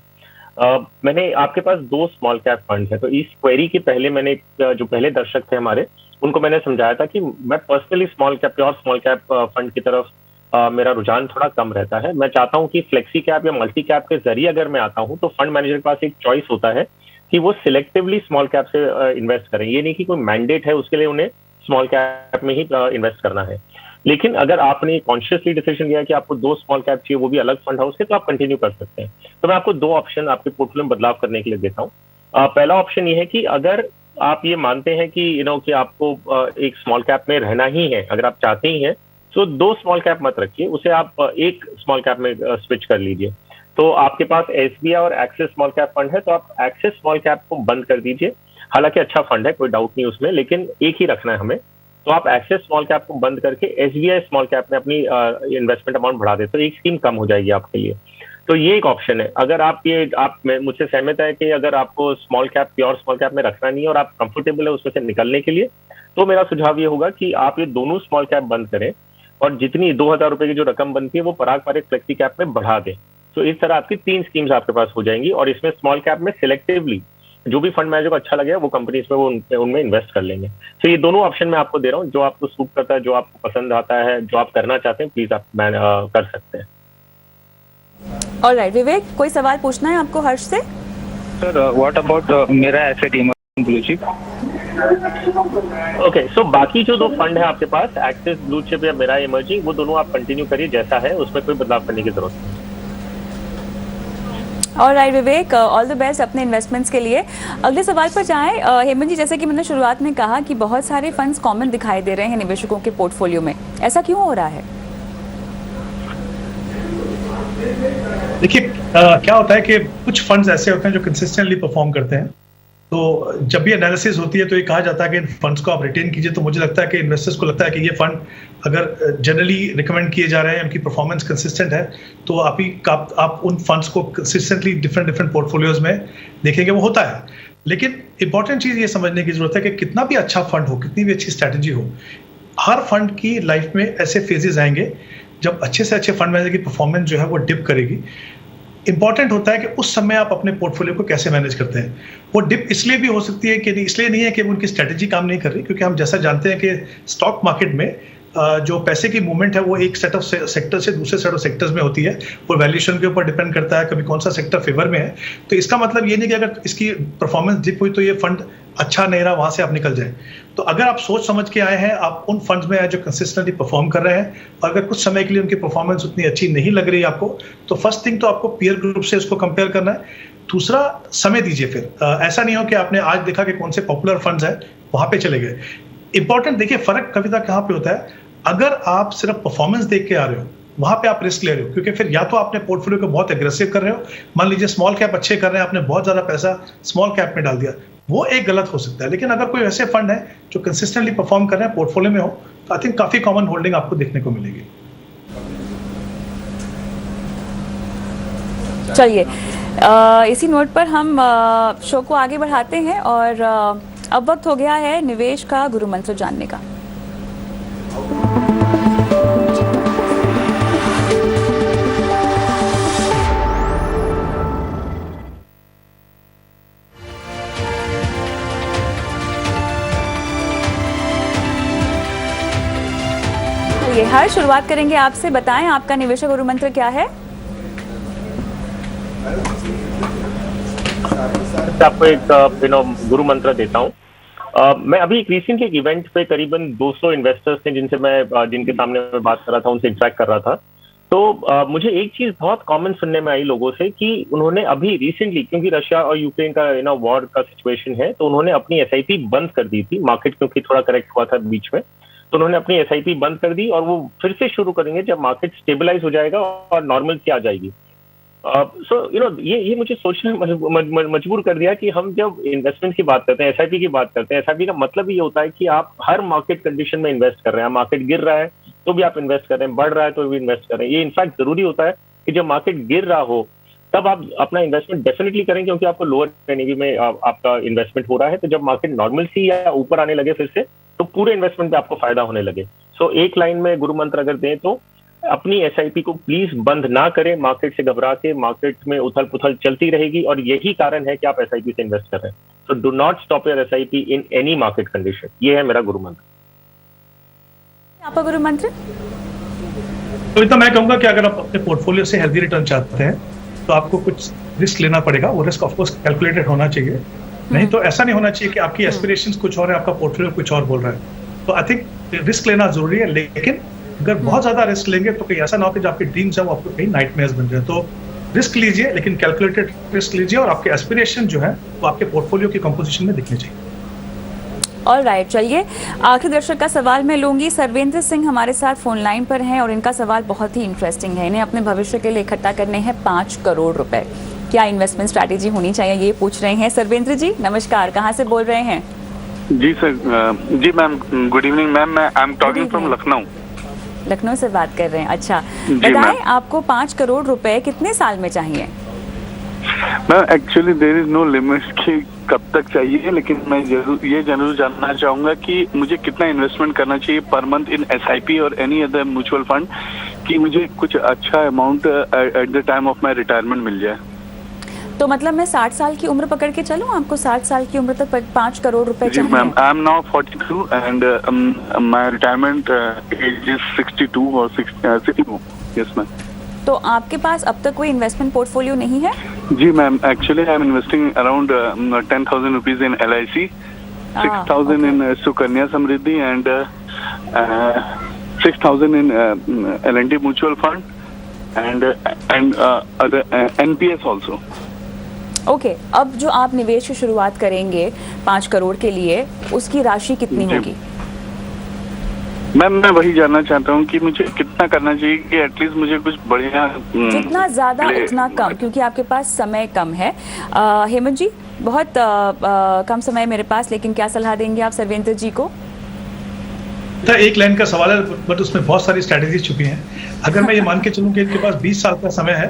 मैंने आपके पास 2 स्मॉल कैप फंड है, तो इस क्वेरी के पहले मैंने जो पहले दर्शक थे हमारे उनको मैंने समझाया था कि मैं personally small cap, pure small cap fund की तरफ मेरा रुझान थोड़ा कम रहता है। मैं चाहता हूं कि फ्लेक्सी कैप या मल्टी कैप के जरिए अगर मैं आता हूं तो फंड मैनेजर के पास एक चॉइस होता है कि वो सिलेक्टिवली स्मॉल कैप से इन्वेस्ट करें। ये नहीं कि कोई मैंडेट है उसके लिए उन्हें स्मॉल कैप में ही इन्वेस्ट करना है। लेकिन अगर आपने कॉन्शियसली डिसीजन लिया कि आपको 2 स्मॉल कैप चाहिए, वो भी अलग फंड हाउस के, तो आप कंटिन्यू कर सकते हैं। तो मैं आपको 2 ऑप्शन आपके पोर्टफोलियो में बदलाव करने के लिए देता हूँ। पहला ऑप्शन ये है कि अगर आप ये मानते हैं कि कि आपको एक स्मॉल कैप में रहना ही है, अगर आप चाहते ही हैं, तो 2 स्मॉल कैप मत रखिए, उसे आप एक स्मॉल कैप में स्विच कर लीजिए। तो आपके पास SBI और एक्सिस स्मॉल कैप फंड है, तो आप एक्सिस स्मॉल कैप को बंद कर दीजिए। हालांकि अच्छा फंड है, कोई डाउट नहीं उसमें, लेकिन एक ही रखना है हमें। तो आप एक्सिस स्मॉल कैप को बंद करके SBI स्मॉल कैप में अपनी इन्वेस्टमेंट अमाउंट बढ़ा दे, तो एक स्कीम कम हो जाएगी आपके लिए। तो ये एक ऑप्शन है। अगर आप मुझसे सहमत है कि अगर आपको small cap, pure small cap में रखना नहीं है और आप कंफर्टेबल है उसमें से निकलने के लिए, तो मेरा सुझाव ये होगा कि आप ये दोनों स्मॉल कैप बंद करें और जितनी 2000 रुपए की जो रकम बनती है वो पारंपरिक फ्लेक्सी कैप में बढ़ा दें। तो इस तरह आपकी 3 स्कीम्स आपके पास हो जाएंगी, और इसमें स्मॉल कैप में सिलेक्टिवली जो भी फंड मैनेजर को अच्छा लगेगा वो कंपनीज में वो उनमें इन्वेस्ट कर लेंगे। तो ये दोनों ऑप्शन मैं आपको दे रहा हूँ, जो आपको सूट करता है, जो आपको पसंद आता है, जो आप करना चाहते हैं, प्लीज आप कर सकते हैं। ऑलराइट विवेक, कोई सवाल पूछना है आपको हर्ष से? सर व्हाट अबाउट मेरा asset emerging blue chip? Okay, so बाकी जो 2 फंड है आपके पास, एक्सिस ब्लू चिप या मेरा इमर्जिंग, वो दोनों आप कंटिन्यू करिए जैसा है, उसमें कोई बदलाव करने की जरूरत नहीं। Alright Vivek, all the best अपने इन्वेस्टमेंट्स के लिए। अगले सवाल पर जाएं। हेमंत जी, जैसे कि मैंने शुरुआत में कहा कि बहुत सारे फंड्स कॉमन दिखाई दे रहे हैं निवेशकों के पोर्टफोलियो में, ऐसा क्यों हो रहा है? देखिए क्या होता है कि कुछ फंड्स ऐसे होते हैं जो कंसिस्टेंटली परफॉर्म करते हैं, तो जब भी एनालिसिस होती है तो ये कहा जाता है कि इन फंड्स को आप रिटेन कीजिए। तो मुझे लगता है कि इन्वेस्टर्स को लगता है कि ये फंड अगर जनरली रिकमेंड किए जा रहे हैं, उनकी परफॉर्मेंस कंसिस्टेंट है, तो आप उन फंड्स को कंसिस्टेंटली डिफरेंट पोर्टफोलियोज में देखेंगे, वो होता है। लेकिन इंपॉर्टेंट चीज़ ये समझने की जरूरत है कि कितना भी अच्छा फंड हो, कितनी भी अच्छी स्ट्रैटेजी हो, हर फंड की लाइफ में ऐसे फेजेस आएंगे जब अच्छे से अच्छे फंड मैनेजर की परफॉर्मेंस जो है वो डिप करेगी। इंपॉर्टेंट होता है कि उस समय आप अपने पोर्टफोलियो को कैसे मैनेज करते हैं। वो डिप इसलिए भी हो सकती है कि इसलिए नहीं है कि उनकी स्ट्रेटजी काम नहीं कर रही, क्योंकि हम जैसा जानते हैं कि स्टॉक मार्केट में जो पैसे की मूवमेंट है वो एक सेट ऑफ सेक्टर से दूसरे सेट ऑफ सेक्टर्स में होती है, वो वैल्यूएशन के ऊपर डिपेंड करता है, कभी कौन सा सेक्टर फेवर में है। तो इसका मतलब ये नहीं कि अगर इसकी परफॉर्मेंस डिप हुई तो ये फंड अच्छा नहीं रहा, वहां से आप निकल जाए। तो अगर आप सोच समझ के आए हैं, आप उन फंड्स में आए जो कंसिस्टेंटली परफॉर्म कर रहे हैं, और अगर कुछ समय के लिए उनकी परफॉर्मेंस उतनी अच्छी नहीं लग रही आपको, तो फर्स्ट थिंग तो आपको पीयर ग्रुप से उसको कंपेयर करना है। दूसरा, समय दीजिए। फिर ऐसा नहीं हो कि आपने आज देखा कि कौन से पॉपुलर फंड्स हैं, वहां पे चले गए। इंपॉर्टेंट देखिए, फर्क कविता कहाँ पे होता है। अगर आप सिर्फ परफॉर्मेंस देख के आ रहे हो, वहां पे आप रिस्क ले रहे हो, क्योंकि फिर या तो आपने पोर्टफोलियो को बहुत एग्रेसिव कर रहे हो, मान लीजिए स्मॉल कैप अच्छे कर रहे हैं, आपने बहुत ज्यादा पैसा स्मॉल कैप में डाल दिया, वो एक गलत हो सकता है। लेकिन अगर कोई ऐसे फंड है जो कंसिस्टेंटली परफॉर्म कर रहे हैं, पोर्टफोलियो में हो, तो आई थिंक काफी कॉमन होल्डिंग आपको देखने को मिलेगी। चलिए, इसी नोट पर हम शो को आगे बढ़ाते हैं और अब वक्त हो गया है निवेश का गुरु मंत्र जानने का। ये हर शुरुआत करेंगे आपसे, बताएं आपका निवेश का गुरु मंत्र क्या है? आपको एक गुरु मंत्र देता हूँ। मैं अभी एक रिसेंटली एक इवेंट पे करीबन 200 इन्वेस्टर्स थे जिनके सामने मैं बात कर रहा था, उनसे इंटरेक्ट कर रहा था। तो मुझे एक चीज बहुत कॉमन सुनने में आई लोगों से कि उन्होंने अभी रिसेंटली, क्योंकि रशिया और यूक्रेन का वॉर का सिचुएशन है, तो उन्होंने अपनी एसआईपी बंद कर दी थी। मार्केट क्योंकि थोड़ा करेक्ट हुआ था बीच में, तो उन्होंने अपनी एसआईपी बंद कर दी और वो फिर से शुरू करेंगे जब मार्केट स्टेबलाइज हो जाएगा और नॉर्मल की आ जाएगी। सो ये मुझे सोचने मजबूर कर दिया कि हम जब इन्वेस्टमेंट की बात करते हैं, एसआईपी की बात करते हैं, एसआईपी का मतलब ये होता है कि आप हर मार्केट कंडीशन में इन्वेस्ट कर रहे हैं। मार्केट गिर रहा है तो भी आप इन्वेस्ट कर रहे हैं, बढ़ रहा है तो भी इन्वेस्ट कर रहे हैं। ये इनफैक्ट जरूरी होता है कि जब मार्केट गिर रहा हो तब आप अपना इन्वेस्टमेंट डेफिनेटली करें, क्योंकि आपको लोअर एनएवी में आपका इन्वेस्टमेंट हो रहा है। तो जब मार्केट नॉर्मल सी या ऊपर आने लगे फिर से, तो पूरे इन्वेस्टमेंट पे आपको फायदा होने लगे। सो एक लाइन में गुरु मंत्र अगर दें तो अपनी एसआईपी को प्लीज बंद ना करें मार्केट से घबरा के। मार्केट में उथल पुथल चलती रहेगी और यही कारण है कि आप एसआईपी से इन्वेस्ट कर रहे हैं। So do not stop your SIP in any market condition. ये है मेरा गुरु मंत्र। आपका गुरु मंत्र? तो इतना मैं कहूंगा कि अगर आप अपने पोर्टफोलियो से हेल्दी रिटर्न चाहते हैं तो आपको कुछ रिस्क लेना पड़ेगा। वो रिस्क ऑफकोर्स कैलकुलेटेड होना चाहिए, नहीं तो ऐसा नहीं होना चाहिए कि आपकी एस्पिरेशंस कुछ और है, आपका पोर्टफोलियो कुछ और बोल रहा है। तो आई थिंक रिस्क लेना जरूरी है, लेकिन अगर बहुत ज्यादा रिस्क लेंगे तो कहीं ऐसा ना हो कि जो आपके ड्रीम्स है वो आपको कहीं नाइटमेयर्स बन जाए। तो रिस्क लीजिए, लेकिन कैलकुलेटेड रिस्क लीजिए और आपके एस्पिरेशन जो है वो आपके पोर्टफोलियो की कंपोजिशन में दिखने चाहिए। ऑलराइट, चलिए आखिरी दर्शक का सवाल मैं लूंगी। सर्वेंद्र सिंह हमारे साथ फोन लाइन पर हैं और इनका सवाल बहुत ही इंटरेस्टिंग है। इन्हें अपने भविष्य के लिए इकट्ठा करने हैं 5 करोड़ रुपए। क्या इन्वेस्टमेंट स्ट्रैटेजी होनी चाहिए, ये पूछ रहे हैं। सर्वेंद्र जी नमस्कार, कहाँ से बोल रहे हैं? जी सर, जी मैम, गुड इवनिंग मैम। मैं I am talking from Lucknow. Lucknow से बात कर रहे हैं, अच्छा। बताएं आपको 5 करोड़ रुपए कितने साल में चाहिए? Ma'am actually there is no limit कि कब तक चाहिए, लेकिन मैं जरूर जानना चाहूंगा कि मुझे कितना इन्वेस्टमेंट करना चाहिए पर मंथ इन एसआईपी और एनी अदर म्यूचुअल फंड कि मुझे कुछ अच्छा amount at the time of my retirement मिल जाए। तो मतलब मैं 60 साल की उम्र पकड़ के चलूं, आपको 60 साल की उम्र तक 5 करोड़ रुपए चाहिए? जी ma'am, I am now 42 and my retirement age is 62 और 62। Yes ma'am. तो आपके पास अब तक कोई इन्वेस्टमेंट पोर्टफोलियो नहीं है? जी ma'am, actually I am investing around 10,000 rupees in LIC, 6,000 in Sukanya Samriddhi and 6,000 in L&T mutual fund and other NPS also. Okay, अब जो आप निवेश की शुरुआत करेंगे 5 करोड़ के लिए, उसकी राशि कितनी होगी? मैम मैं वही जानना चाहता हूँ कि मुझे कितना करना चाहिए कि एटलीस्ट मुझे कुछ बढ़िया जितना ज़्यादा उतना कम, क्योंकि आपके पास समय कम है। हेमंत जी, बहुत कम समय मेरे पास, लेकिन क्या सलाह देंगे आप सर्वेंद्र जी को? एक लाइन का सवाल है, बट उसमें बहुत सारी स्ट्रैटेजीज छुपी हैं। अगर मैं ये मान के चलूँ कि इनके पास 20 साल का समय है,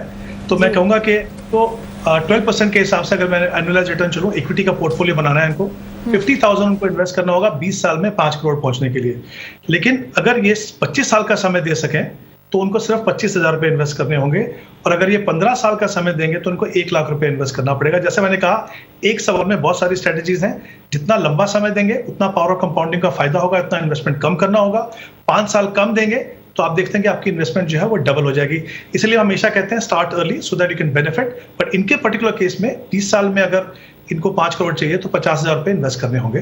तो मैं कहूँगा कि तो 12% के हिसाब से अगर मैं एनुअलाइज रिटर्न चलूँ, इक्विटी का पोर्टफोलियो बनाना है इनको, 50,000 उनको इन्वेस्ट करना होगा 20 साल में 5 करोड़ पहुंचने के लिए। लेकिन अगर ये 25 साल का समय दे सकें तो उनको सिर्फ 25,000 रुपये इन्वेस्ट करने होंगे, और अगर ये 15 साल का समय देंगे तो उनको 1 लाख रुपए इन्वेस्ट करना पड़ेगा। जैसे मैंने कहा, एक सवाल में बहुत सारी स्ट्रेटेजीज हैं। जितना लंबा समय देंगे उतना पावर ऑफ कंपाउंडिंग का फायदा होगा, इतना इन्वेस्टमेंट कम करना होगा। 5 साल कम देंगे तो आप देखते हैं कि आपकी इन्वेस्टमेंट जो है वो डबल हो जाएगी। इसलिए हम हमेशा कहते हैं start early so that you can benefit. But इनके पर्टिकुलर केस में 30 साल में अगर इनको 5 करोड़ चाहिए तो 50,000 रुपये इन्वेस्ट करने होंगे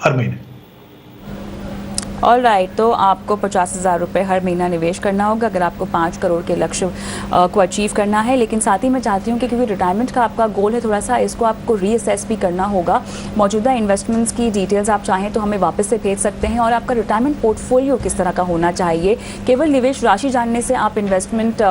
हर महीने। ऑल राइट, तो आपको 50,000 रुपये हर महीना निवेश करना होगा अगर आपको 5 करोड़ के लक्ष्य को अचीव करना है। लेकिन साथ ही मैं चाहती हूँ कि क्योंकि रिटायरमेंट का आपका गोल है, थोड़ा सा इसको आपको रीअसेस भी करना होगा। मौजूदा इन्वेस्टमेंट्स की डिटेल्स आप चाहें तो हमें वापस से भेज सकते हैं, और आपका रिटायरमेंट पोर्टफोलियो किस तरह का होना चाहिए। केवल निवेश राशि जानने से आप इन्वेस्टमेंट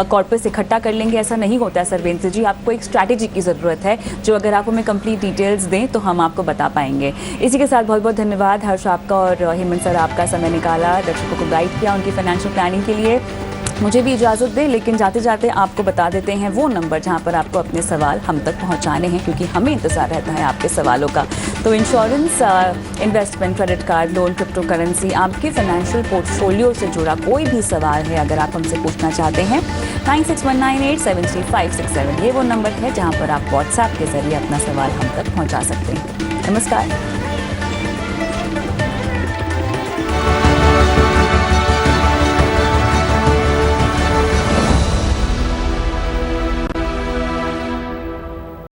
कॉर्पस इकट्ठा कर लेंगे, ऐसा नहीं होता है सर्वेंद्र जी। आपको एक स्ट्रैटेजी की ज़रूरत है, जो अगर आप हमें कंप्लीट डिटेल्स दें तो हम आपको बता पाएंगे। इसी के साथ बहुत बहुत धन्यवाद हर्ष आपका और हेमंत सर आपका समय निकाला, दर्शकों को गाइड किया उनकी फाइनेंशियल प्लानिंग के लिए। मुझे भी इजाज़त दें, लेकिन जाते जाते आपको बता देते हैं वो नंबर जहां पर आपको अपने सवाल हम तक पहुंचाने हैं, क्योंकि हमें इंतज़ार रहता है आपके सवालों का। तो insurance, investment, credit card, loan, crypto currency, आपके फाइनेंशियल पोर्टफोलियो से जुड़ा कोई भी सवाल है अगर आप हमसे पूछना चाहते हैं, 9619873567 ये वो नंबर है जहाँ पर आप व्हाट्सएप के जरिए अपना सवाल हम तक पहुँचा सकते हैं। नमस्कार।